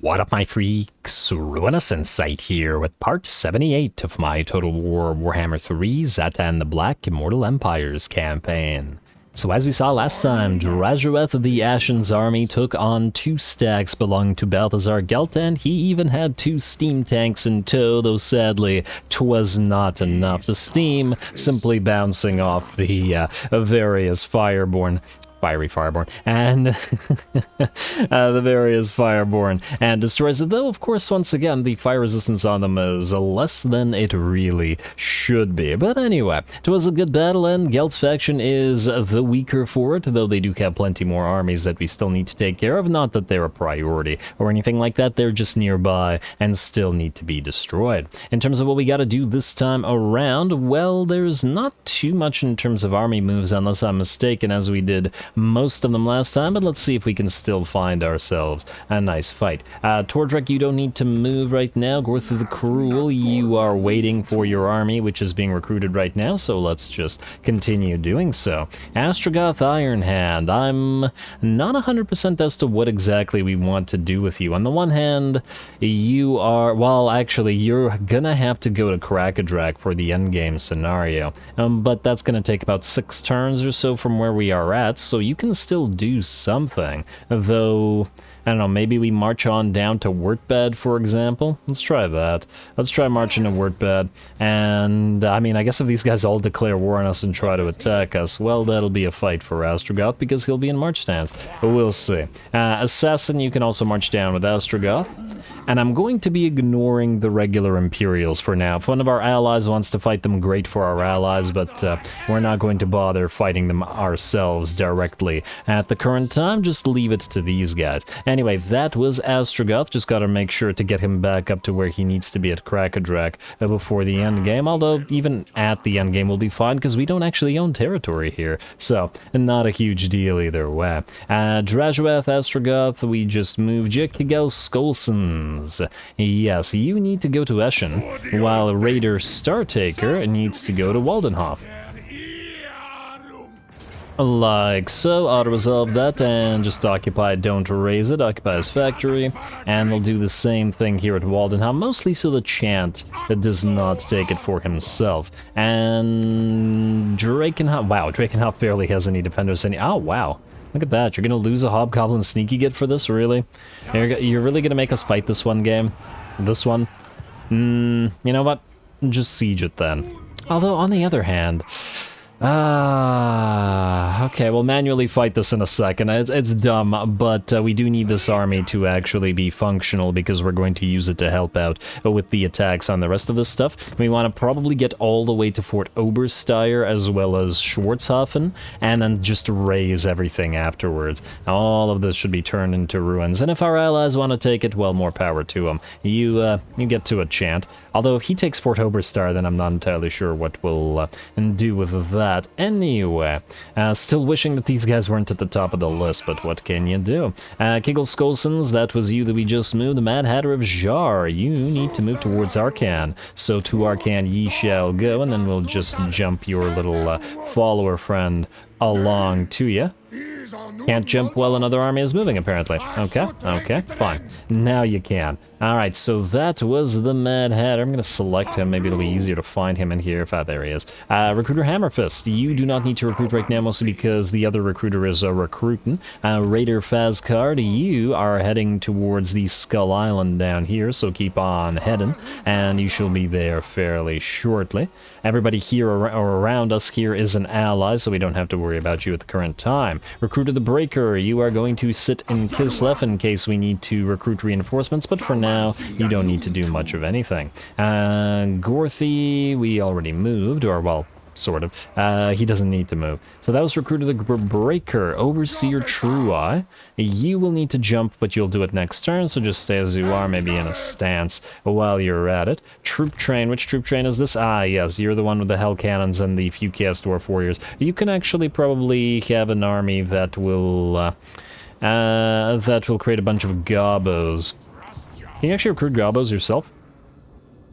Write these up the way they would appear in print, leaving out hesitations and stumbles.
What up, my freaks? RuinousInsight here with part 78 of my Total Warhammer 3 Zhatan the Black Immortal Empires campaign. So as we saw last time, Drazueth of the Ashen's army took on 2 stacks belonging to Balthazar Gelt, and he even had 2 steam tanks in tow, though sadly 'twas not enough. The steam simply bouncing off the various fiery Fireborn, and the various Fireborn, and destroys it, though of course once again the fire resistance on them is less than it really should be. But anyway, it was a good battle, and Gelt's faction is the weaker for it, though they do have plenty more armies that we still need to take care of. Not that they're a priority or anything like that, they're just nearby and still need to be destroyed. In terms of what we gotta do this time around, well, there's not too much in terms of army moves unless I'm mistaken, as we did most of them last time, but let's see if we can still find ourselves a nice fight. Tordrek, you don't need to move right now. Gorth the Cruel, you are waiting for your army, which is being recruited right now, so let's just continue doing so. Astrogoth Ironhand, I'm not 100% as to what exactly we want to do with you. On the one hand, you are, well, actually, you're gonna have to go to Krakadrak for the endgame scenario, but that's gonna take about 6 turns or so from where we are at, so you can still do something, though, I don't know, maybe we march on down to Wurtbad, for example. Let's try that. Let's try marching to Wurtbad, and, I mean, I guess if these guys all declare war on us and try to attack us, well, that'll be a fight for Astrogoth, because he'll be in march stance. But we'll see. Assassin, you can also march down with Astrogoth. And I'm going to be ignoring the regular Imperials for now. If one of our allies wants to fight them, great for our allies, but we're not going to bother fighting them ourselves directly at the current time. Just leave it to these guys. Anyway, that was Astrogoth. Just gotta make sure to get him back up to where he needs to be at Krakadrak before the end game. Although, even at the end game we'll be fine, because we don't actually own territory here. So, not a huge deal either way. Drazueth, Astrogoth, we just moved you. Kigel Skolsons. Yes, you need to go to Eschen, while Raider Startaker needs to go to Waldenhof. Like so, auto-resolve that, and just occupy, don't raise it, occupy his factory, and we'll do the same thing here at Waldenhof, mostly so the Chant does not take it for himself. And Drakenhof, wow, Drakenhof barely has any defenders, oh wow. Look at that, you're gonna lose a Hobgoblin Sneaky Git for this, really? You're really gonna make us fight this one game? This one? You know what? Just siege it then. Although, on the other hand... okay, we'll manually fight this in a second. It's dumb, but we do need this army to actually be functional, because we're going to use it to help out with the attacks on the rest of this stuff. We want to probably get all the way to Fort Obersteyr as well as Schwarzhafen, and then just raise everything afterwards. All of this should be turned into ruins, and if our allies want to take it, well, more power to them. You get to a Chant. Although if he takes Fort Obersteyr, then I'm not entirely sure what we'll do with that. Anyway, still wishing that these guys weren't at the top of the list, but what can you do? Kigel Skolsons, that was you that we just moved. The Mad Hatter of Zharr, you need to move towards Arcan. So to Arcan ye shall go, and then we'll just jump your little follower friend along to you. Can't jump while another army is moving, apparently. Okay, fine. Now you can. Alright, so that was the Mad Hatter. I'm going to select him. Maybe it'll be easier to find him in here. There he is. Recruiter Hammerfist. You do not need to recruit right now, mostly because the other recruiter is recruiting. Raider Fazcard, you are heading towards the Skull Island down here, so keep on heading, and you shall be there fairly shortly. Everybody here or around us here is an ally, so we don't have to worry about you at the current time. Recruiter the Breaker, you are going to sit in Kislev in case we need to recruit reinforcements, but for now, you don't need to do much of anything. Gorthy, we already moved, or, well, sort of. He doesn't need to move. So that was Recruiter the Breaker. Overseer True Eye, you will need to jump, but you'll do it next turn, so just stay as you are, maybe in a stance while you're at it. Troop Train, which Troop Train is this? Yes, you're the one with the Hell Cannons and the few Chaos Dwarf Warriors. You can actually probably have an army that will create a bunch of Gobos. Can you actually recruit Gobos yourself?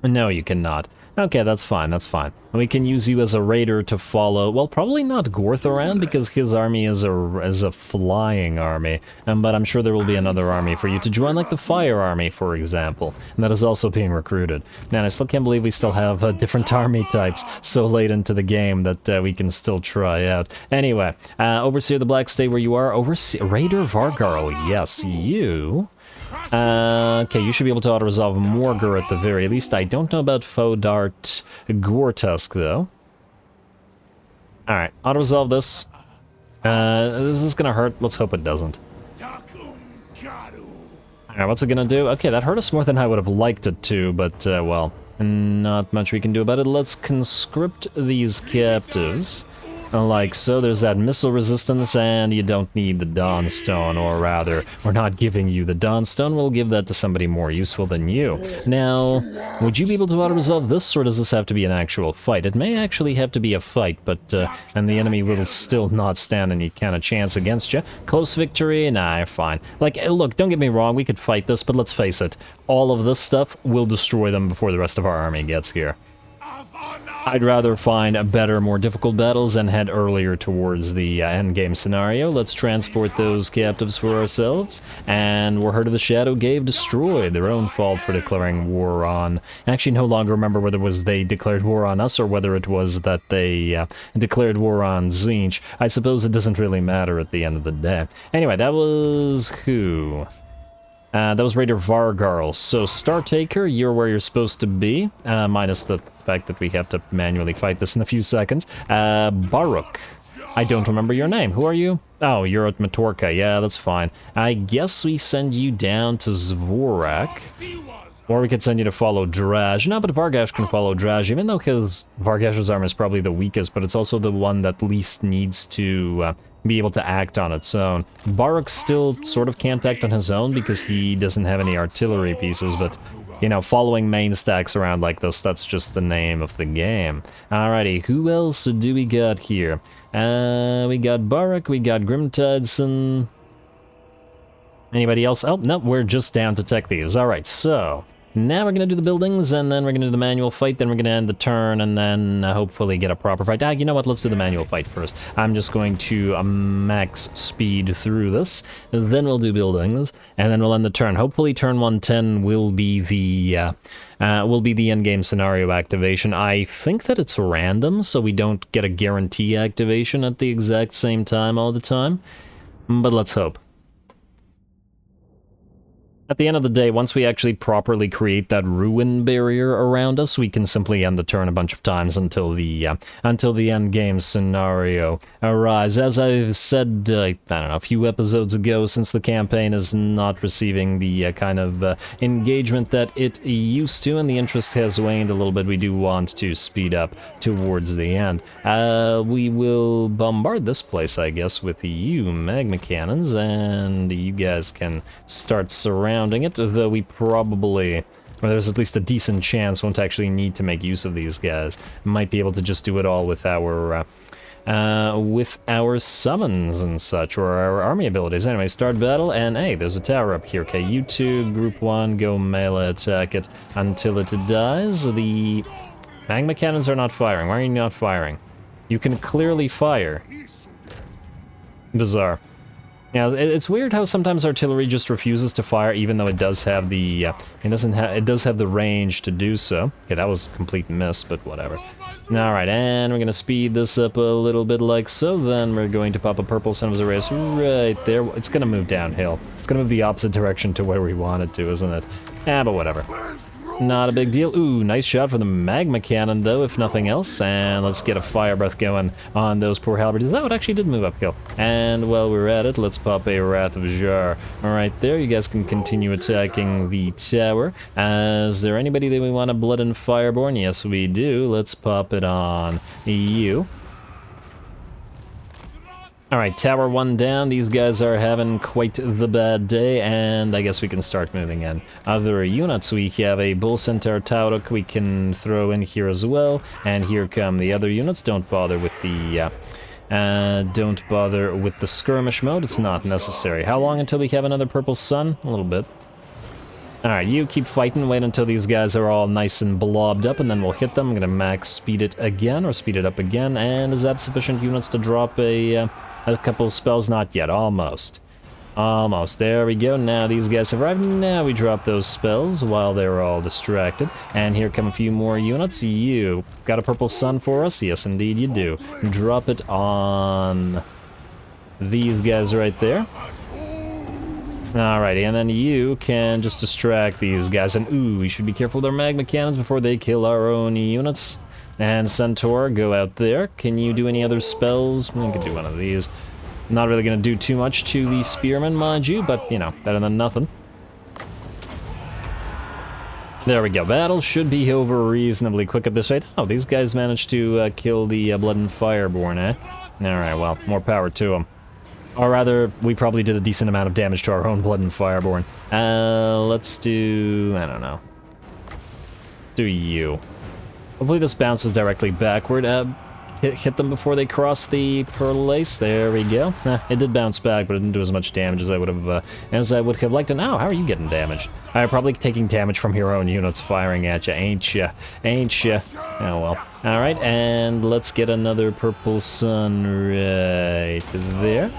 No, you cannot. Okay, that's fine, that's fine. And we can use you as a raider to follow, well, probably not Gorth around, because his army is a flying army. But I'm sure there will be another army for you to join, like the Fire Army, for example. And that is also being recruited. Man, I still can't believe we still have different army types so late into the game that we can still try out. Anyway, Overseer the Black, stay where you are. Overseer, Raider Vargarl, yes, you... okay, you should be able to auto-resolve Morgur at the very least. I don't know about Fodart Gortusk, though. Alright, auto-resolve this. This is gonna hurt. Let's hope it doesn't. Alright, what's it gonna do? Okay, that hurt us more than I would have liked it to, but, well, not much we can do about it. Let's conscript these captives. Like so, there's that missile resistance, and you don't need the Dawnstone, or rather, we're not giving you the Dawnstone, we'll give that to somebody more useful than you. Now, would you be able to auto-resolve this, or does this have to be an actual fight? It may actually have to be a fight, but, and the enemy will still not stand any kind of chance against you. Close victory? Nah, you're fine. Like, look, don't get me wrong, we could fight this, but let's face it, all of this stuff will destroy them before the rest of our army gets here. I'd rather find better, more difficult battles and head earlier towards the endgame scenario. Let's transport those captives for ourselves. And Warheart of the Shadow gave destroyed, their own fault for declaring war on... I actually no longer remember whether it was they declared war on us or whether it was that they declared war on Tzeentch. I suppose it doesn't really matter at the end of the day. Anyway, that was who? That was Raider Vargarl. So, Startaker, you're where you're supposed to be, minus the fact that we have to manually fight this in a few seconds. Baruch. I don't remember your name. Who are you? Oh, you're at Matorka. Yeah, that's fine. I guess we send you down to Zvorak. Or we could send you to follow Draj. No, but Vargash can follow Draj, even though his Vargash's arm is probably the weakest, but it's also the one that least needs to be able to act on its own. Baruch still sort of can't act on his own because he doesn't have any artillery pieces, but, you know, following main stacks around like this, that's just the name of the game. Alrighty, who else do we got here? We got Baruch, we got Grimtidson. Anybody else? Oh, no, we're just down to tech thieves. Alright, so... now we're going to do the buildings, and then we're going to do the manual fight, then we're going to end the turn, and then hopefully get a proper fight. You know what, let's do the manual fight first. I'm just going to max speed through this, then we'll do buildings, and then we'll end the turn. Hopefully turn 110 will be the endgame scenario activation. I think that it's random, so we don't get a guarantee activation at the exact same time all the time, but let's hope. At the end of the day, once we actually properly create that ruin barrier around us, we can simply end the turn a bunch of times until the end game scenario arrives. As I've said, I don't know, a few episodes ago, since the campaign is not receiving the kind of engagement that it used to, and the interest has waned a little bit, we do want to speed up towards the end. We will bombard this place, I guess, with you magma cannons, and you guys can start surrounding it, though we probably, or there's at least a decent chance, won't actually need to make use of these guys. Might be able to just do it all with our summons and such, or our army abilities. Anyway, start battle, and hey, there's a tower up here. Okay, you two, group one, go melee attack it until it dies. The magma cannons are not firing. Why are you not firing? You can clearly fire. Bizarre. Yeah, it's weird how sometimes artillery just refuses to fire, even though it does have the it does have the range to do so. Okay, that was a complete miss, but whatever. All right, and we're gonna speed this up a little bit like so. Then we're going to pop a purple Son of Zharr right there. It's gonna move downhill. It's gonna move the opposite direction to where we want it to, isn't it? But whatever. Not a big deal. Ooh, nice shot for the magma cannon, though, if nothing else. And let's get a fire breath going on those poor halberds. Oh, it actually did move uphill. And while we're at it, let's pop a Wrath of Zharr. All right, there. You guys can continue attacking the tower. Is there anybody that we want to Blood and Fireborn? Yes, we do. Let's pop it on you. Alright, tower one down. These guys are having quite the bad day, and I guess we can start moving in. Other units, we have a Bull Centaur Taurok we can throw in here as well, and here come the other units. Don't bother with the skirmish mode. It's not necessary. How long until we have another Purple Sun? A little bit. Alright, you keep fighting, wait until these guys are all nice and blobbed up, and then we'll hit them. I'm gonna max speed it again, or speed it up again, and is that sufficient units to drop a couple of spells? Not yet, almost. Almost, there we go, now these guys have arrived, now we drop those spells while they're all distracted, and here come a few more units. You got a purple sun for us? Yes, indeed you do. Drop it on these guys right there. Alrighty, and then you can just distract these guys, and ooh, we should be careful with our magma cannons before they kill our own units. And Centaur, go out there. Can you do any other spells? We could do one of these. Not really going to do too much to the spearmen, mind you, but, you know, better than nothing. There we go. Battle should be over reasonably quick at this rate. Oh, these guys managed to kill the Blood and Fireborn, eh? Alright, well, more power to them. Or rather, we probably did a decent amount of damage to our own Blood and Fireborn. Let's do... I don't know. Do you. Hopefully this bounces directly backward. Hit them before they cross the pearl lace. There we go. It did bounce back, but it didn't do as much damage as I would have liked. And now, how are you getting damaged? I'm probably taking damage from your own units firing at you, ain't ya? Ain't ya? Oh well. All right, and let's get another purple sun right there.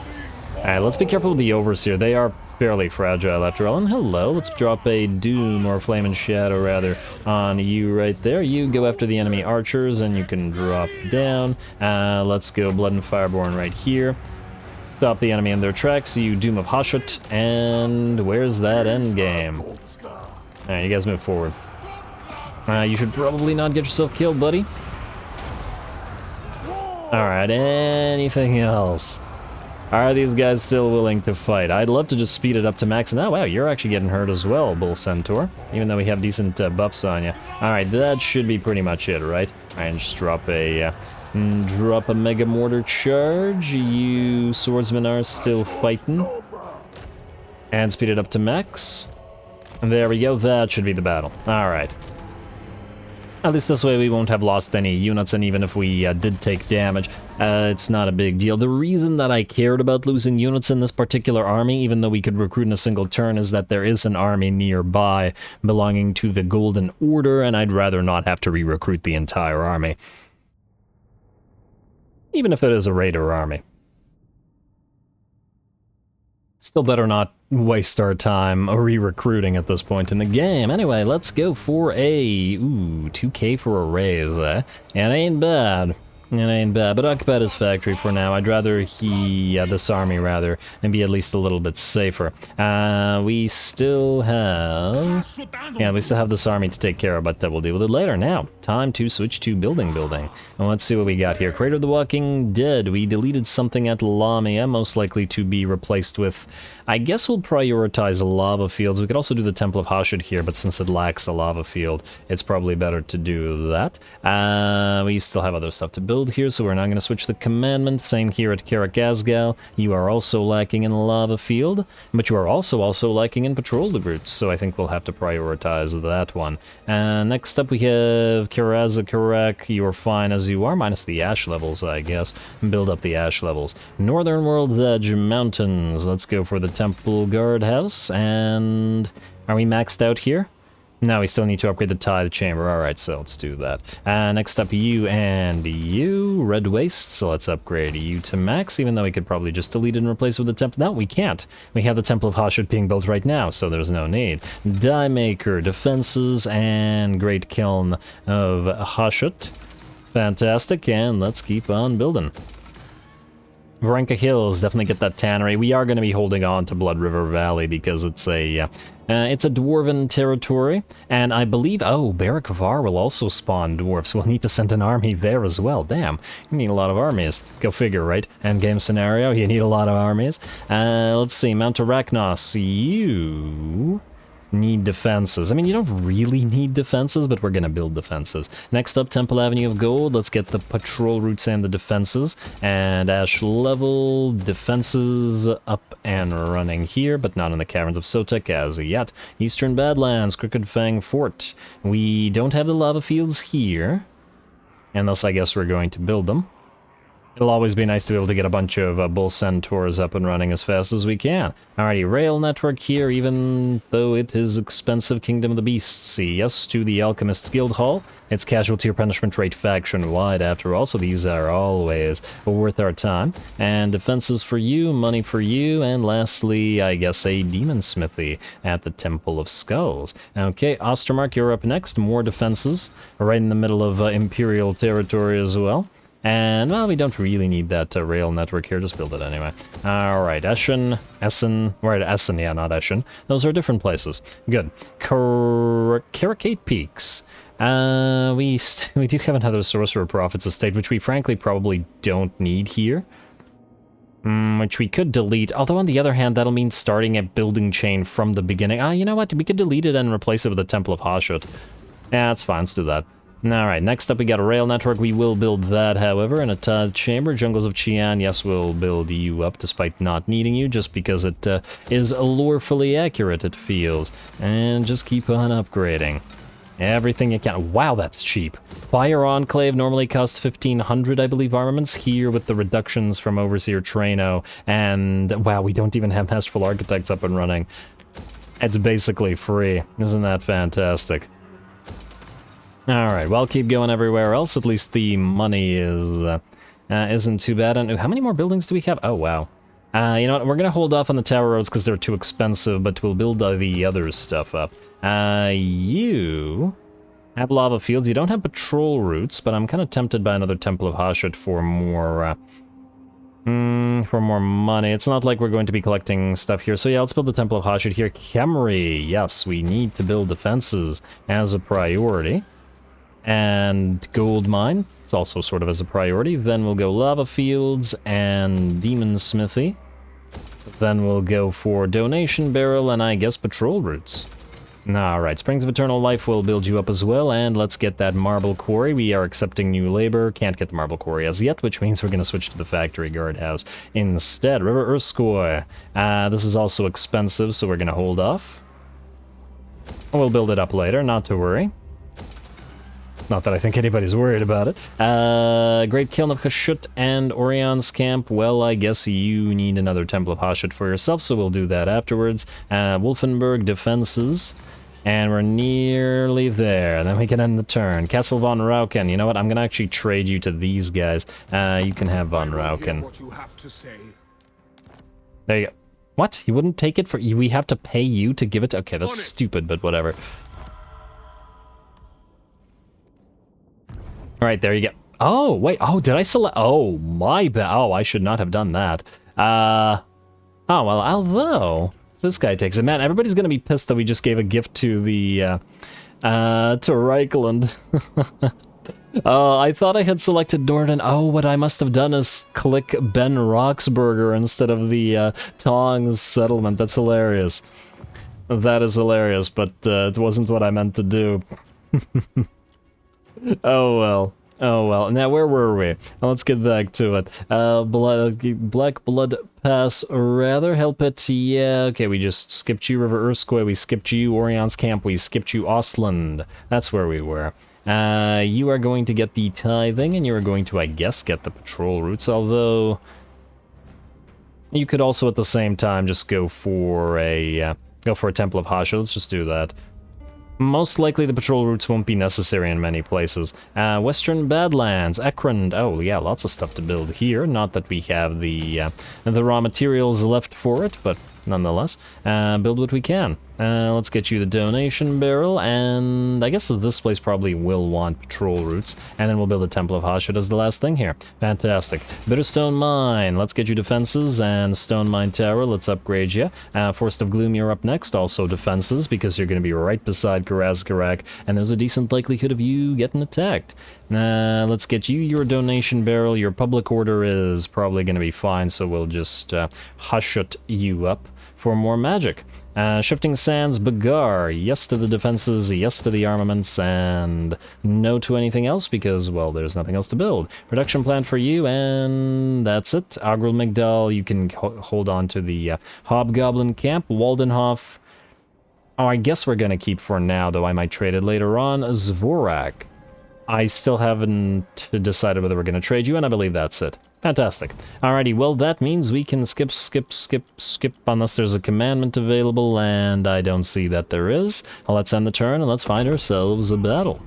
All right, let's be careful with the Overseer. They are fairly fragile after all. And hello, let's drop a Doom, or Flame and Shadow rather, on you right there. You go after the enemy archers and you can drop down. Let's go Blood and Fireborn right here. Stop the enemy in their tracks, you Doom of Hashut, and where's that end game? Alright, you guys move forward. You should probably not get yourself killed, buddy. Alright, anything else? Are these guys still willing to fight? I'd love to just speed it up to max. And oh, wow, you're actually getting hurt as well, Bull Centaur. Even though we have decent buffs on you. Alright, that should be pretty much it, right? Alright, just drop a Mega Mortar charge. You swordsmen are still fighting. And speed it up to max. And there we go, that should be the battle. Alright. At least this way we won't have lost any units, and even if we did take damage, it's not a big deal. The reason that I cared about losing units in this particular army, even though we could recruit in a single turn, is that there is an army nearby belonging to the Golden Order, and I'd rather not have to re-recruit the entire army. Even if it is a raider army. Still better not waste our time re-recruiting at this point in the game. Anyway, let's go for a... Ooh, 2k for a raise, eh? It ain't bad. It ain't bad, but occupy this factory for now. I'd rather this army rather, and be at least a little bit safer. We still have... Yeah, we still have this army to take care of, but we'll deal with it later. Now, time to switch to building. And let's see what we got here. Crater of the Walking Dead. We deleted something at Lamia, most likely to be replaced with... I guess we'll prioritize lava fields. We could also do the Temple of Hashut here, but since it lacks a lava field, it's probably better to do that. We still have other stuff to build here, so we're not going to switch the commandment. Same here at Karakazgal. You are also lacking in a lava field, but you are also lacking in patrol routes, so I think we'll have to prioritize that one. Next up we have Karazakarak. You're fine as you are, minus the ash levels, I guess. Build up the ash levels. Northern World's Edge Mountains. Let's go for the Temple Guardhouse, and are we maxed out here? No, we still need to upgrade the Tithe Chamber. Alright, so let's do that. Next up, you and you, Red Waste, so let's upgrade you to max, even though we could probably just delete it and replace it with the Temple. No, we can't. We have the Temple of Hashut being built right now, so there's no need. Die Maker, Defenses, and Great Kiln of Hashut. Fantastic, and let's keep on building. Varenka Hills, definitely get that tannery. We are going to be holding on to Blood River Valley because it's a dwarven territory, and I believe, oh, Barak Var will also spawn dwarfs. We'll need to send an army there as well. Damn, you need a lot of armies. Go figure, right? Endgame scenario, you need a lot of armies. Let's see, Mount Arachnos, you... need defenses. I mean, you don't really need defenses, but we're gonna build defenses. Next up, Temple Avenue of Gold. Let's get the patrol routes and the defenses. And Ash level defenses up and running here, but not in the Caverns of Sotek as yet. Eastern Badlands, Crooked Fang Fort. We don't have the lava fields here, unless I guess we're going to build them. It'll always be nice to be able to get a bunch of bull centaurs up and running as fast as we can. Alrighty, rail network here, even though it is expensive. Kingdom of the Beasts. Yes to the Alchemist's Guild Hall. It's casualty or punishment rate faction-wide after all, so these are always worth our time. And defenses for you, money for you, and lastly, I guess a demon smithy at the Temple of Skulls. Okay, Ostermark, you're up next. More defenses, right in the middle of Imperial territory as well. And, well, we don't really need that rail network here, just build it anyway. Alright, Essen, we're at Essen, yeah, not Eschen. Those are different places. Good. Caracate Peaks. We do have another Sorcerer Prophet's Estate, which we frankly probably don't need here. Which we could delete, although on the other hand, that'll mean starting a building chain from the beginning. You know what, we could delete it and replace it with the Temple of Hashut. Yeah, that's fine, let's do that. Alright, next up we got a rail network. We will build that, however, in a Tithe Chamber. Jungles of Qian, yes, we'll build you up despite not needing you, just because it is lorefully accurate, it feels. And just keep on upgrading. Everything you can. Wow, that's cheap. Fire Enclave normally costs 1,500, I believe, armaments. Here with the reductions from Overseer Traino. And, wow, we don't even have Masterful Architects up and running. It's basically free. Isn't that fantastic? Alright, well, keep going everywhere else. At least the money is isn't too bad. And how many more buildings do we have? Oh, wow. You know what? We're going to hold off on the tower roads because they're too expensive, but we'll build the other stuff up. You have lava fields. You don't have patrol routes, but I'm kind of tempted by another Temple of Hashut for more money. It's not like we're going to be collecting stuff here. So yeah, let's build the Temple of Hashut here. Khemri. Yes, we need to build defenses as a priority. And gold mine, it's also sort of as a priority. Then we'll go lava fields and demon smithy. Then we'll go for donation barrel and I guess patrol routes. Alright, Springs of Eternal Life will build you up as well, and let's get that marble quarry. We are accepting new labor, can't get the marble quarry as yet, which means we're going to switch to the factory guardhouse instead. River Urskoy. This is also expensive, so we're going to hold off. We'll build it up later, not to worry. Not that I think anybody's worried about it. Great Kiln of Hashut and Orion's Camp. Well, I guess you need another Temple of Hashut for yourself, so we'll do that afterwards. Wolfenburg defenses. And we're nearly there. Then we can end the turn. Castle von Rauken. You know what? I'm going to actually trade you to these guys. You can have von Rauken. There you go. What? He wouldn't take it for... We have to pay you to give it? Okay, that's stupid, but whatever. Alright, there you go. Oh, wait. Oh, did I select... Oh, my bad. Oh, I should not have done that. Oh, well, although... This guy takes it. Man, everybody's gonna be pissed that we just gave a gift to the, to Reichland. I thought I had selected Norden. Oh, what I must have done is click Ben Roxburger instead of the, Tongs settlement. That's hilarious. That is hilarious, but, it wasn't what I meant to do. Oh well. Oh well. Now where were we? Let's get back to it. Black Blood Pass, rather help it. Yeah, okay, we just skipped you River Urskoy, we skipped you Orion's Camp, we skipped you Ostland. That's where we were. You are going to get the tithing, and you are going to, I guess, get the patrol routes, although... You could also at the same time just go for a Temple of Hashut. Let's just do that. Most likely the patrol routes won't be necessary in many places. Western Badlands, Ekrond. Oh yeah, lots of stuff to build here. Not that we have the raw materials left for it, but nonetheless, build what we can. Let's get you the donation barrel, and I guess this place probably will want patrol routes, and then we'll build a Temple of Hashut as the last thing here. Fantastic. Bitterstone Mine, let's get you defenses, and Stone Mine Tower, let's upgrade you. Forest of Gloom, you're up next, also defenses, because you're going to be right beside Karazkarak, and there's a decent likelihood of you getting attacked. Let's get you your donation barrel. Your public order is probably going to be fine, so we'll just Hashut you up for more magic. Shifting Sands, Bagar, yes to the defenses, yes to the armaments, and no to anything else because, well, there's nothing else to build. Production plant for you, and that's it. Agril Migdal, you can hold on to the Hobgoblin Camp. Waldenhof, oh, I guess we're going to keep for now, though I might trade it later on. Zvorak. I still haven't decided whether we're going to trade you, and I believe that's it. Fantastic. Alrighty, well, that means we can skip, unless there's a commandment available, and I don't see that there is. Let's end the turn, and let's find ourselves a battle.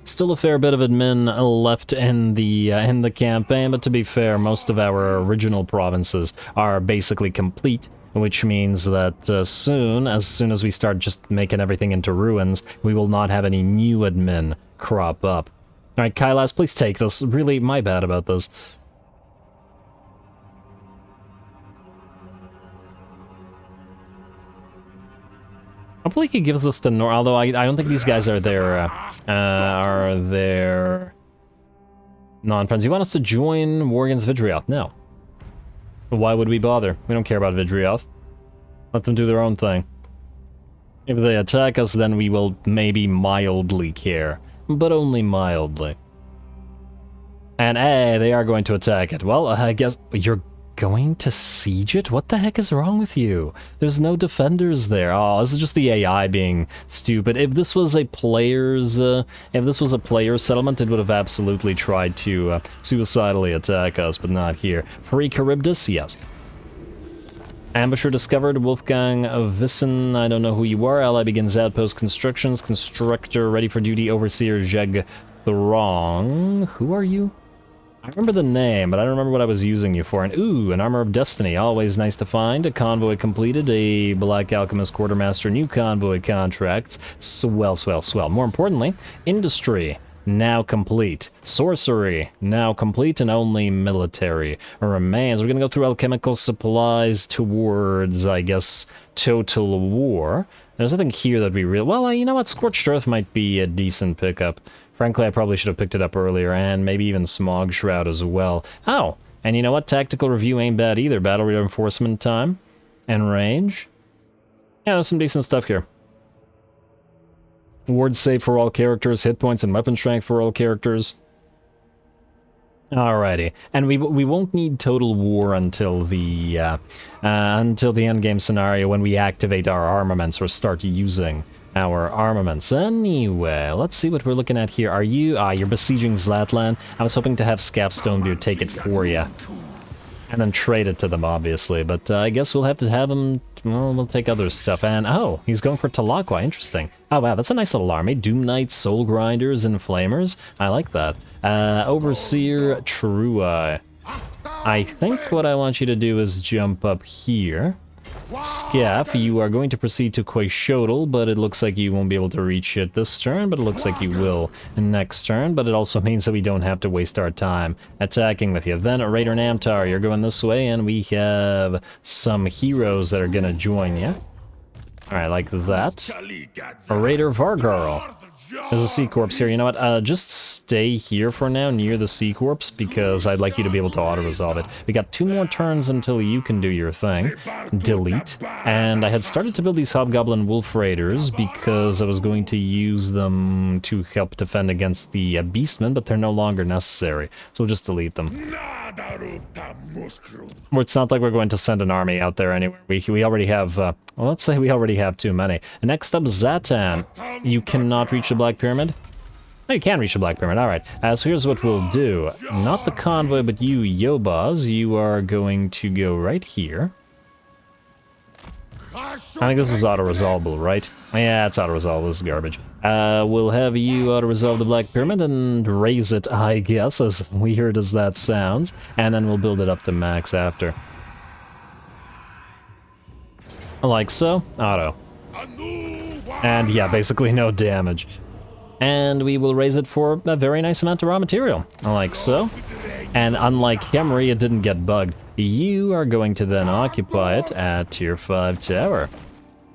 Still a fair bit of admin left in the campaign, but to be fair, most of our original provinces are basically complete, which means that as soon as we start just making everything into ruins, we will not have any new admin crop up. Alright, Kailas, please take this. Really, my bad about this. Hopefully he gives us to Nor, although I don't think these guys are their non-friends. You want us to join war against Vidrioth? No. Why would we bother? We don't care about Vidrioth. Let them do their own thing. If they attack us, then we will maybe mildly care. But only mildly. And hey, they are going to attack it. Well, I guess you're going to siege it? What the heck is wrong with you? There's no defenders there. Oh, this is just the AI being stupid. If this was a player's settlement, it would have absolutely tried to suicidally attack us, but not here. Free Charybdis? Yes. Ambusher discovered. Wolfgang Vissen, I don't know who you are. Ally begins outpost constructions. Constructor ready for duty. Overseer Jeg Throng. Who are you? I remember the name, but I don't remember what I was using you for. And ooh, an Armor of Destiny. Always nice to find. A convoy completed. A Black Alchemist Quartermaster. New convoy contracts. Swell, swell, swell. More importantly, industry. Now complete. Sorcery, now complete, and only military remains. We're gonna go through alchemical supplies towards, I guess, Total War. There's nothing here that we really... Well, you know what? Scorched Earth might be a decent pickup. Frankly, I probably should have picked it up earlier, and maybe even Smog Shroud as well. Oh, and you know what? Tactical Review ain't bad either. Battle reinforcement time and range. Yeah, there's some decent stuff here. Ward save for all characters, hit points and weapon strength for all characters. Alrighty, and we won't need Total War until the endgame scenario when we activate our armaments or start using our armaments. Anyway, let's see what we're looking at here. Are you? You're besieging Zlatlan. I was hoping to have Scaff Stonebeard take it for you. And then trade it to them, obviously, but I guess we'll have to have him, well, we'll take other stuff, and oh, he's going for Talaqua, interesting. Oh wow, that's a nice little army. Doom Knights, Soul Grinders, and Flamers, I like that. Overseer True Eye. I think what I want you to do is jump up here. Scaff, you are going to proceed to Quaixotel, but it looks like you won't be able to reach it this turn, but it looks like you will next turn, but it also means that we don't have to waste our time attacking with you. Then Raider Namtar, you're going this way, and we have some heroes that are going to join you. Alright, like that. A Raider Vargarl. There's a Sea Corpse here. You know what? Just stay here for now, near the Sea Corpse, because I'd like you to be able to auto-resolve it. We got 2 more turns until you can do your thing. Delete. And I had started to build these Hobgoblin Wolf Raiders because I was going to use them to help defend against the Beastmen, but they're no longer necessary. So we'll just delete them. Or it's not like we're going to send an army out there anywhere. We already have, well, let's say we already have too many. And next up, Zhatan. You cannot reach the Black Pyramid? Oh, you can reach the Black Pyramid, alright. So here's what we'll do. Not the convoy, but you, Yobaz, you are going to go right here. I think this is auto-resolvable, right? Yeah, it's auto-resolvable, this is garbage. We'll have you auto-resolve the Black Pyramid and raise it, I guess, as weird as that sounds. And then we'll build it up to max after. Like so. Auto. And yeah, basically no damage. And we will raise it for a very nice amount of raw material. Like so. And unlike Khemri, it didn't get bugged. You are going to then occupy it at Tier 5 Tower.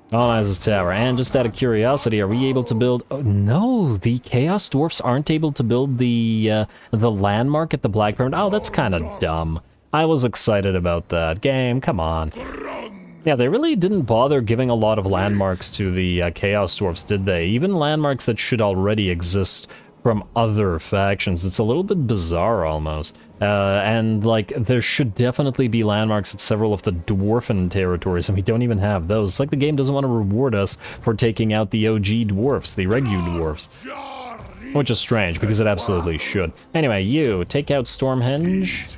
Colonize this tower. And just out of curiosity, are we able to build... Oh, no, the Chaos Dwarfs aren't able to build the landmark at the Black Pyramid. Oh, that's kind of dumb. I was excited about that. Game, come on. Yeah, they really didn't bother giving a lot of landmarks to the Chaos Dwarfs, did they? Even landmarks that should already exist from other factions. It's a little bit bizarre, almost. And, like, there should definitely be landmarks at several of the Dwarfen territories, and we don't even have those. It's like the game doesn't want to reward us for taking out the OG Dwarfs, the Regu Dwarfs. Which is strange, because it absolutely should. Anyway, you, take out Stormhenge,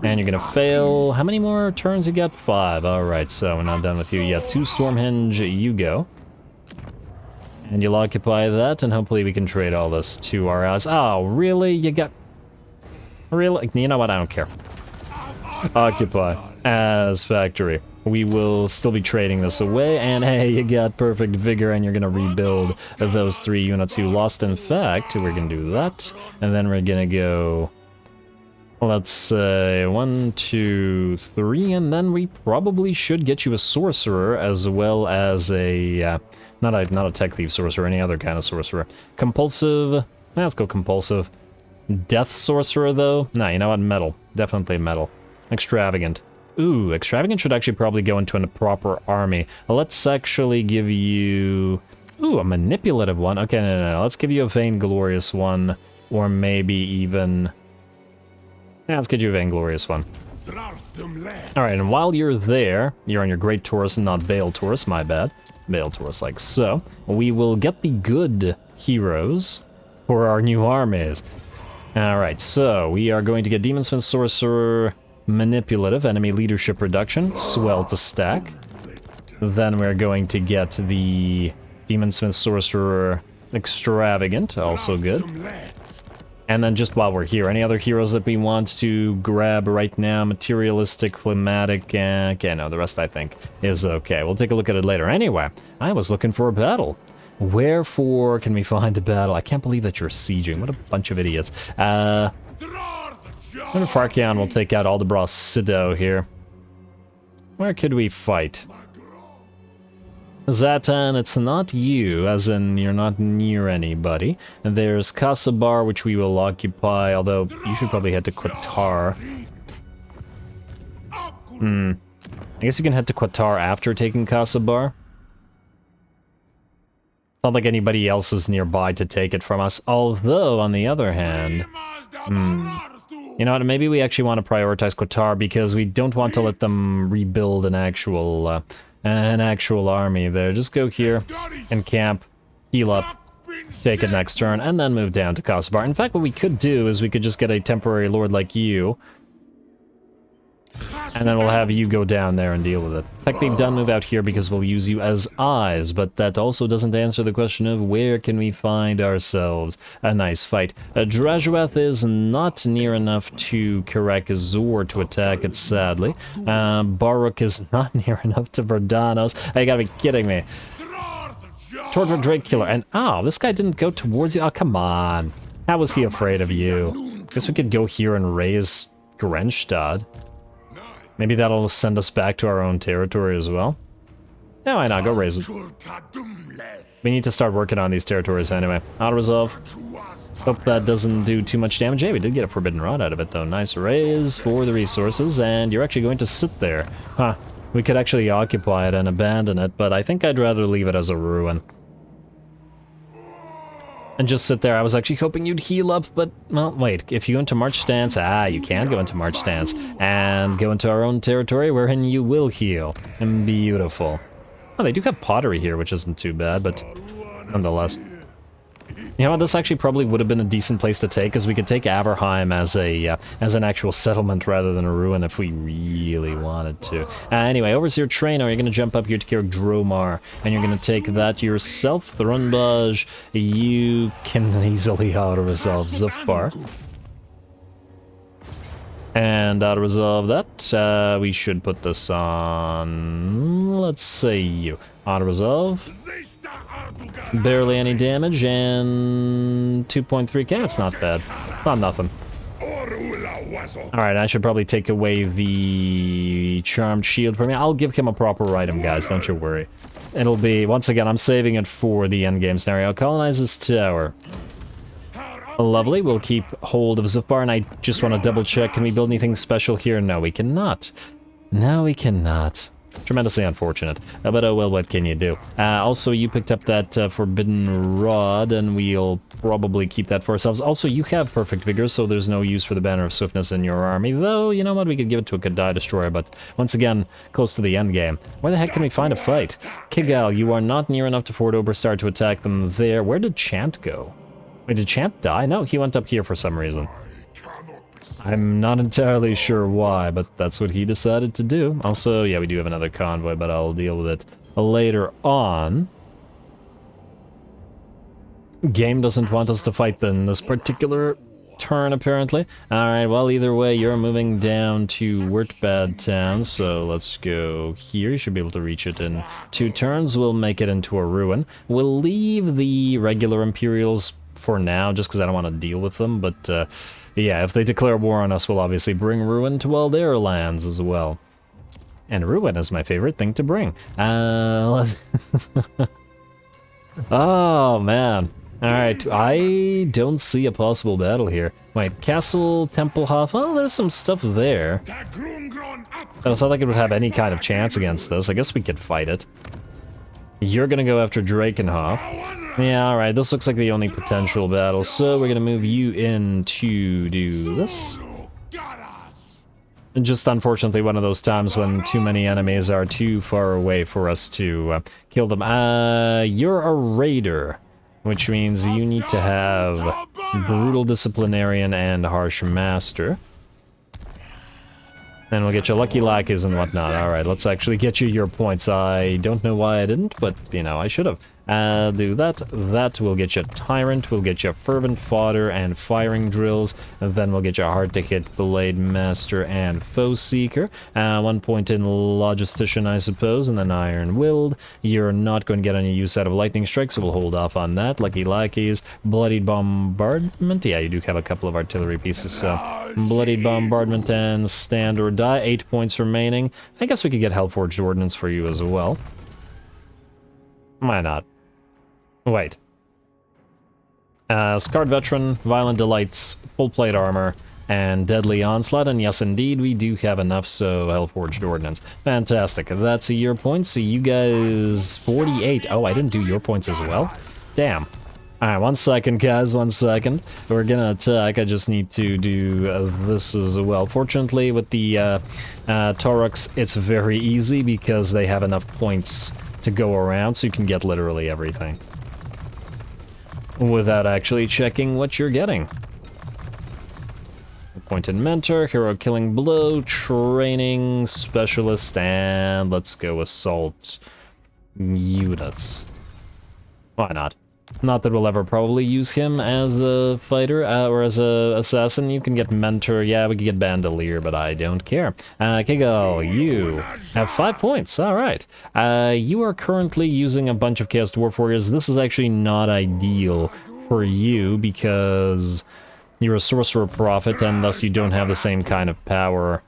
and you're gonna fail. How many more turns you got? 5. Alright, so we're not done with you yet. 2 Stormhenge, you go. And you'll occupy that, and hopefully we can trade all this to our allies. Oh, really? You got... Really? You know what? I don't care. Occupy as factory. We will still be trading this away, and hey, you got perfect vigor, and you're gonna rebuild those 3 units you lost. In fact, we're gonna do that, and then we're gonna go... Let's say 1, 2, 3, and then we probably should get you a sorcerer as well as a not a tech thief sorcerer, any other kind of sorcerer. Compulsive. Let's go compulsive. Death sorcerer though. Nah, you know what? Metal. Definitely metal. Extravagant. Ooh, extravagant should actually probably go into a proper army. Let's actually give you... Ooh, a manipulative one. Okay, no. Let's give you a vainglorious one, or maybe even... Yeah, let's get you a vainglorious one. Alright, and while you're there, you're on your Great Taurus and not Bale Taurus, my bad. Bale Taurus, like so. We will get the good heroes for our new armies. Alright, so we are going to get Demonsmith Sorcerer, Manipulative, Enemy Leadership Reduction, Swell to stack. Then we're going to get the Demonsmith Sorcerer, Extravagant, also good. And then just while we're here, any other heroes that we want to grab right now? Materialistic, Phlegmatic, okay, no, the rest I think is okay. We'll take a look at it later. Anyway, I was looking for a battle. Wherefore can we find a battle? I can't believe that you're sieging. What a bunch of idiots. Farkion will take out Aldebras Sido here. Where could we fight? Zhatan, it's not you, as in you're not near anybody. And there's Kasabar, which we will occupy, although you should probably head to Qatar. I guess you can head to Qatar after taking Kasabar. Not like anybody else is nearby to take it from us. Although, on the other hand... You know what, maybe we actually want to prioritize Qatar because we don't want to let them rebuild an actual army there. Just go here and camp, heal up, take it next turn, and then move down to Kasabar. In fact, what we could do is we could just get a temporary lord like you, and then we'll have you go down there and deal with it. Tech Thief done move out here because we'll use you as eyes, but that also doesn't answer the question of where can we find ourselves a nice fight. Drajueth is not near enough to Karak Zhor to attack it, sadly. Baruch is not near enough to Verdanos. You gotta be kidding me. Torture Drake Killer, and this guy didn't go towards you? Oh, come on. How was he afraid of you? Guess we could go here and raise Grenstad. Maybe that'll send us back to our own territory as well. Yeah, why not? Go raise it. We need to start working on these territories anyway. Auto-resolve. Hope that doesn't do too much damage. Hey, we did get a Forbidden Rod out of it, though. Nice raise for the resources, and you're actually going to sit there. Huh. We could actually occupy it and abandon it, but I think I'd rather leave it as a ruin. And just sit there. I was actually hoping you'd heal up, but, well, wait. If you go into March Stance, you can go into March Stance, and go into our own territory, wherein you will heal. And beautiful. Oh, they do have pottery here, which isn't too bad, but nonetheless. You know what, this actually probably would have been a decent place to take, because we could take Averheim as an actual settlement rather than a ruin if we really wanted to. Anyway, Overseer Trainer, you're going to jump up here to Kirik Dromar, and you're going to take that yourself. Thrunbaj, you can easily auto-resolve Zufbar. And auto-resolve that, we should put this on, let's say you. Auto-resolve. Barely any damage, and 2.3k, that's not bad. Not nothing. Alright, I should probably take away the Charmed Shield from me. I'll give him a proper item, guys, don't you worry. It'll be, once again, I'm saving it for the endgame scenario. Colonize this tower. Lovely, we'll keep hold of Zufbar, and I just want to double check, can we build anything special here? No, we cannot. No, we cannot. Tremendously unfortunate, but oh well, what can you do? Also, you picked up that Forbidden Rod, and we'll probably keep that for ourselves. Also, you have Perfect Vigor, so there's no use for the Banner of Swiftness in your army, though, you know what, we could give it to a Kadai Destroyer, but once again, close to the end game. Where the heck can we find a fight? Kigal, you are not near enough to Fort Oberstar to attack them there. Where did Chant go? Wait, did Champ die? No, he went up here for some reason. I'm not entirely sure why, but that's what he decided to do. Also, yeah, we do have another convoy, but I'll deal with it later on. Game doesn't want us to fight in this particular turn, apparently. Alright, well, either way, you're moving down to Wurtbad Town, so let's go here. You should be able to reach it in 2 turns. We'll make it into a ruin. We'll leave the regular Imperials for now, just because I don't want to deal with them, but yeah, if they declare war on us, we'll obviously bring ruin to all their lands as well. And ruin is my favorite thing to bring. Let's oh, man. Alright, I don't see a possible battle here. Wait, Castle, Templehof, oh, there's some stuff there. It's not like it would have any kind of chance against this. I guess we could fight it. You're gonna go after Drakenhof. Yeah, alright, this looks like the only potential battle, so we're gonna move you in to do this. And just unfortunately one of those times when too many enemies are too far away for us to kill them. You're a raider, which means you need to have Brutal Disciplinarian and Harsh Master. And we'll get you Lucky Lackeys and whatnot. Alright, let's actually get you your points. I don't know why I didn't, but, you know, I should have. Do that. That will get you Tyrant, we'll get you Fervent Fodder and Firing Drills, and then we'll get you Hard to Hit, Blade Master, and Foe Seeker. 1 point in Logistician, I suppose, and then Iron Willed. You're not going to get any use out of Lightning Strike, so we'll hold off on that. Lucky Lackeys, Bloodied Bombardment. Yeah, you do have a couple of artillery pieces, so Bloodied Bombardment and Stand or Die. 8 points remaining. I guess we could get Hellforged Ordnance for you as well. Why not? Wait. Scarred Veteran, Violent Delights, Full Plate Armor, and Deadly Onslaught, and yes indeed, we do have enough, so Hellforged Ordnance. Fantastic. That's your points, so you guys... 48. Oh, I didn't do your points as well? Damn. Alright, 1 second, guys, 1 second. We're gonna attack, I just need to do this as well. Fortunately, with the Tauruks, it's very easy because they have enough points to go around, so you can get literally everything without actually checking what you're getting. Appointed Mentor, Hero Killing Blow, Training Specialist, and let's go Assault Units. Why not? Not that we'll ever probably use him as a fighter, or as a assassin. You can get Mentor, yeah, we can get Bandolier, but I don't care. Kigal, you have 5 points, alright. You are currently using a bunch of Chaos Dwarf Warriors. This is actually not ideal for you, because you're a Sorcerer Prophet, and thus you don't have the same kind of power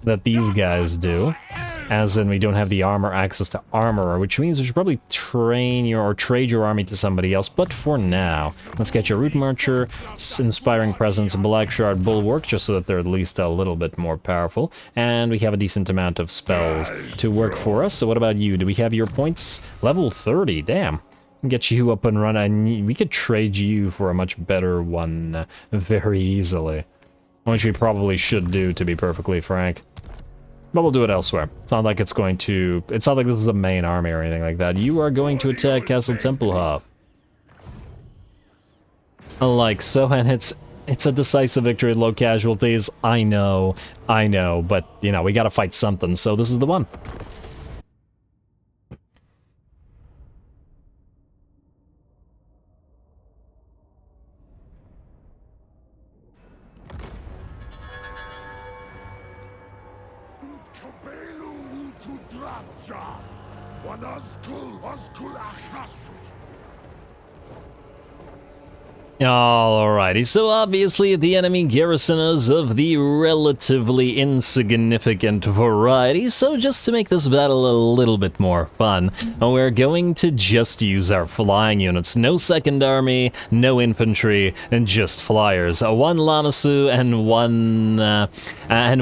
that these guys do. As in, we don't have the access to armor, which means we should probably train your, or trade your army to somebody else, but for now, let's get your Root Marcher, Inspiring Presence, Black Shard, Bulwark, just so that they're at least a little bit more powerful, and we have a decent amount of spells to work for us. So what about you? Do we have your points? Level 30, damn. Get you up and running. We could trade you for a much better one very easily. Which we probably should do, to be perfectly frank. But we'll do it elsewhere. It's not like it's going to... It's not like this is a main army or anything like that. You are going to attack Castle Templehof. Like so, and it's a decisive victory, low casualties. I know, but, you know, we gotta fight something, so this is the one. Alrighty, so obviously the enemy garrison is of the relatively insignificant variety, so just to make this battle a little bit more fun, we're going to just use our flying units. No second army, no infantry, and just flyers. 1 Lamasu and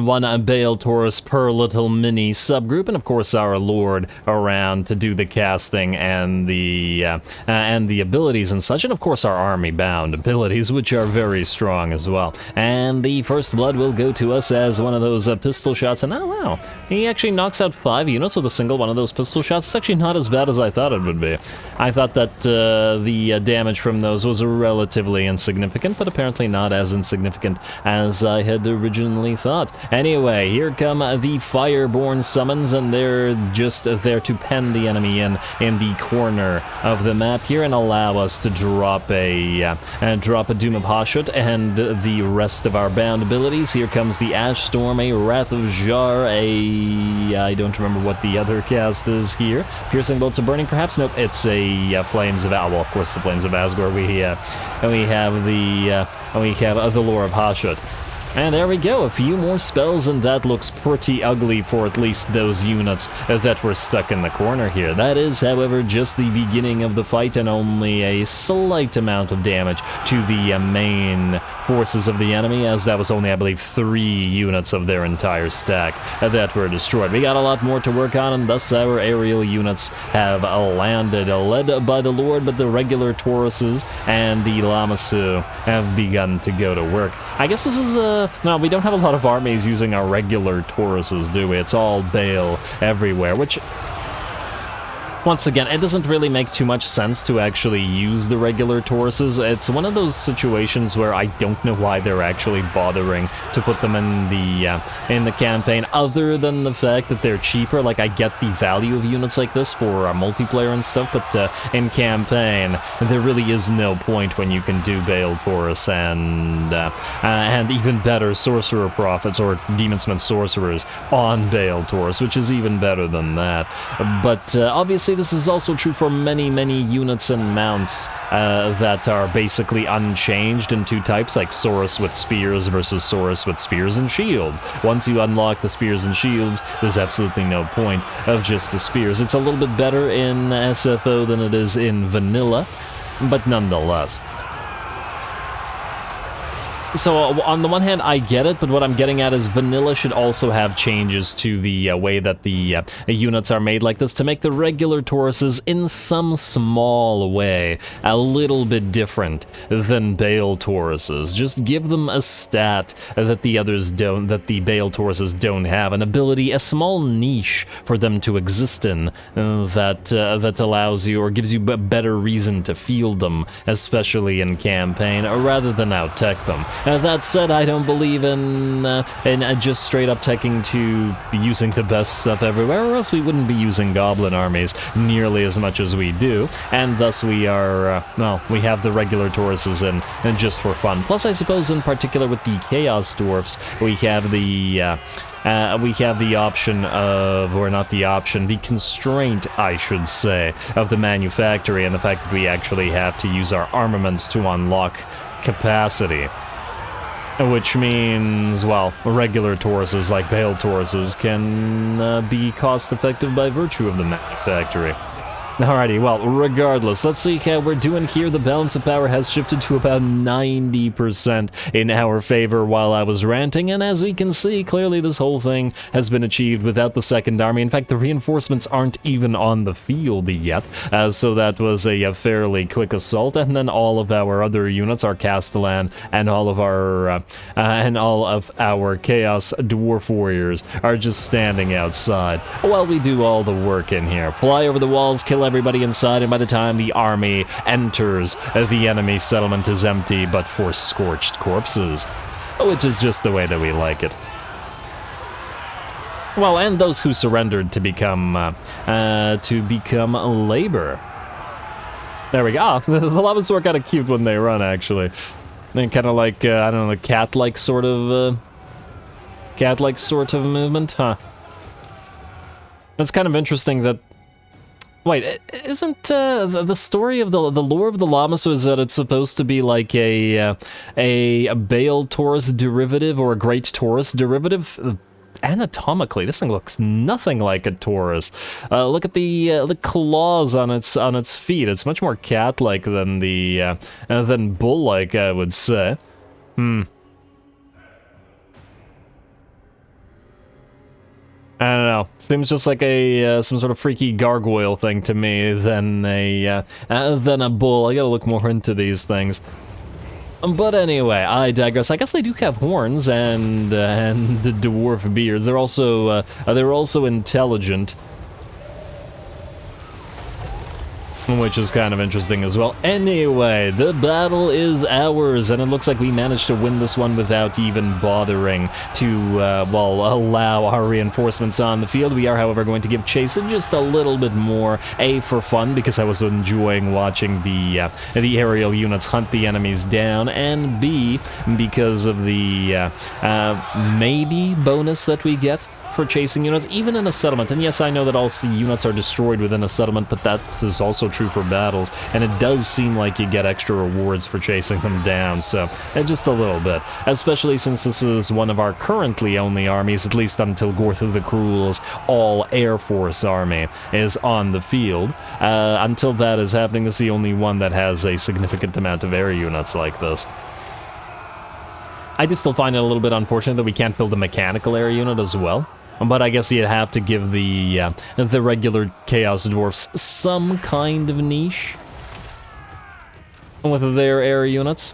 one Baal Taurus per little mini subgroup, and of course our Lord around to do the casting and the abilities and such, and of course our army bound. bound abilities, which are very strong as well. And the first blood will go to us as one of those pistol shots, and oh wow, he actually knocks out 5 units with a single one of those pistol shots. It's actually not as bad as I thought it would be. I thought that the damage from those was relatively insignificant, but apparently not as insignificant as I had originally thought. Anyway, here come the Fireborn summons, and they're just there to pen the enemy in the corner of the map here and allow us to drop a Doom of Hashut and the rest of our bound abilities. Here comes the Ash Storm, a Wrath of Zharr, I don't remember what the other cast is here. Piercing Bolts of Burning, perhaps? Nope, it's a Flames of well, of course, the Flames of Asgore. We have the Lore of Hashut. And there we go, a few more spells, and that looks pretty ugly for at least those units that were stuck in the corner here. That is, however, just the beginning of the fight, and only a slight amount of damage to the main forces of the enemy, as that was only, I believe, 3 units of their entire stack that were destroyed. We got a lot more to work on, and thus our aerial units have landed, led by the Lord, but the regular Tauruses and the Lamassu have begun to go to work. I guess this is no, we don't have a lot of armies using our regular Tauruses, do we? It's all Bale everywhere, which, once again, it doesn't really make too much sense to actually use the regular Tauruses. It's one of those situations where I don't know why they're actually bothering to put them in the campaign, other than the fact that they're cheaper. Like, I get the value of units like this for multiplayer and stuff, but in campaign, there really is no point when you can do Bale Taurus and even better Sorcerer Prophets or Demonsmith Sorcerers on Bale Taurus, which is even better than that. But obviously, this is also true for many, many units and mounts that are basically unchanged in 2 types, like Saurus with Spears versus Saurus with Spears and Shield. Once you unlock the Spears and Shields, there's absolutely no point of just the Spears. It's a little bit better in SFO than it is in Vanilla, but nonetheless. So, on the one hand, I get it, but what I'm getting at is Vanilla should also have changes to the way that the units are made like this to make the regular Tauruses, in some small way, a little bit different than Bale Tauruses. Just give them a stat that the others don't, that the Bale Tauruses don't have, an ability, a small niche for them to exist in that allows you, or gives you a better reason to field them, especially in campaign, rather than out-tech them. That said, I don't believe in just straight-up teching to using the best stuff everywhere, or else we wouldn't be using Goblin armies nearly as much as we do, and thus we are, well, we have the regular Tauruses in just for fun. Plus, I suppose, in particular with the Chaos Dwarfs, we have the option of, or not the option, the constraint, I should say, of the manufactory, and the fact that we actually have to use our armaments to unlock capacity. Which means, well, regular Tauruses like Bale Tauruses can be cost-effective by virtue of the manufactory. Alrighty, well, regardless, let's see how we're doing here. The balance of power has shifted to about 90% in our favor while I was ranting, and as we can see, clearly this whole thing has been achieved without the second army. In fact, the reinforcements aren't even on the field yet, so that was a fairly quick assault, and then all of our other units, our Castellan, and all of our Chaos Dwarf Warriors are just standing outside while we do all the work in here. Fly over the walls, kill everybody inside, and by the time the army enters, the enemy settlement is empty but for scorched corpses, which is just the way that we like it. Well, and those who surrendered to become labor. There we go. The Llamas are kind of cute when they run, actually. They're kind of like, I don't know, a cat-like sort of movement, huh? It's kind of interesting that. Wait, isn't the story of the lore of the Lamassu is that it's supposed to be like a Bale Taurus derivative or a Great Taurus derivative? Anatomically, this thing looks nothing like a Taurus. Look at the claws on its feet. It's much more cat-like than than bull-like, I would say. I don't know. Seems just like some sort of freaky gargoyle thing to me than a bull. I gotta look more into these things. But anyway, I digress. I guess they do have horns and the dwarf beards. They're also intelligent, which is kind of interesting as well. Anyway, the battle is ours, and it looks like we managed to win this one without even bothering to, well, allow our reinforcements on the field. We are, however, going to give chase just a little bit more, A, for fun, because I was enjoying watching the aerial units hunt the enemies down, and B, because of the maybe bonus that we get for chasing units, even in a settlement. And yes, I know that all units are destroyed within a settlement, but that is also true for battles, and it does seem like you get extra rewards for chasing them down, so just a little bit. Especially since this is one of our currently only armies, at least until Gortha the Cruel's all Air Force army is on the field. Until that is happening, this is the only one that has a significant amount of air units like this. I do still find it a little bit unfortunate that we can't build a mechanical air unit as well. But I guess you'd have to give the regular Chaos Dwarfs some kind of niche with their air units,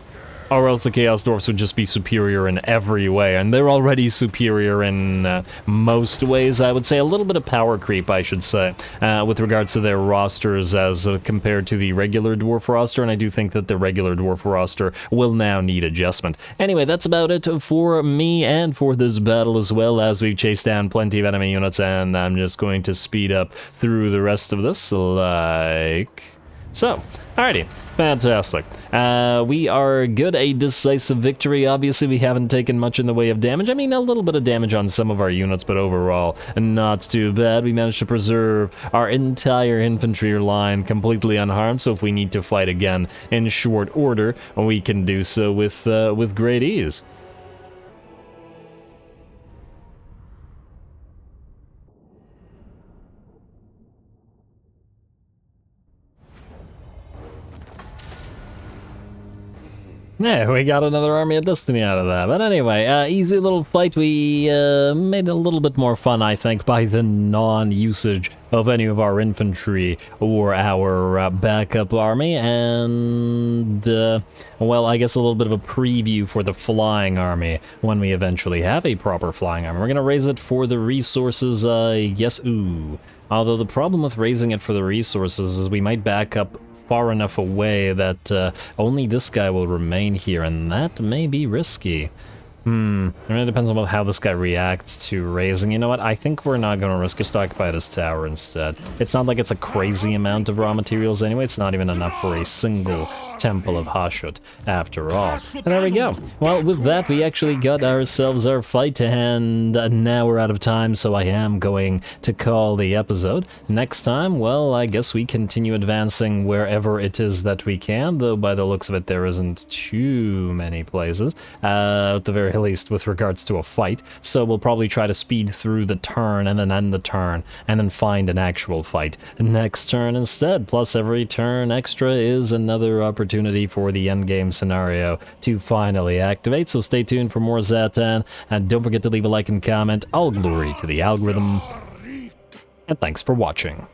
or else the Chaos Dwarfs would just be superior in every way, and they're already superior in most ways, I would say. A little bit of power creep, I should say, with regards to their rosters as compared to the regular Dwarf roster, and I do think that the regular Dwarf roster will now need adjustment. Anyway, that's about it for me and for this battle as well, as we've chased down plenty of enemy units, and I'm just going to speed up through the rest of this, like so. Alrighty, fantastic. We are good, a decisive victory. Obviously, we haven't taken much in the way of damage. I mean, a little bit of damage on some of our units, but overall, not too bad. We managed to preserve our entire infantry line completely unharmed, so if we need to fight again in short order, we can do so with great ease. Yeah, we got another Army of Destiny out of that. But anyway, easy little fight. We made it a little bit more fun, I think, by the non-usage of any of our infantry or our backup army. And, well, I guess a little bit of a preview for the flying army when we eventually have a proper flying army. We're going to raise it for the resources, I guess. Ooh. Although the problem with raising it for the resources is we might back up far enough away that only this guy will remain here, and that may be risky. It really depends on how this guy reacts to raising. You know what? I think we're not going to risk a stock by this tower instead. It's not like it's a crazy amount of raw materials anyway. It's not even enough for a single Temple of Hashut, after all. And there we go. Well, with that, we actually got ourselves our fight, and now we're out of time, so I am going to call the episode. Next time, well, I guess we continue advancing wherever it is that we can, though by the looks of it, there isn't too many places, at the very least, with regards to a fight. So we'll probably try to speed through the turn, and then end the turn, and then find an actual fight next turn instead. Plus, every turn extra is another opportunity for the endgame scenario to finally activate, so stay tuned for more Zhatan, and don't forget to leave a like and comment. All glory to the algorithm, and thanks for watching.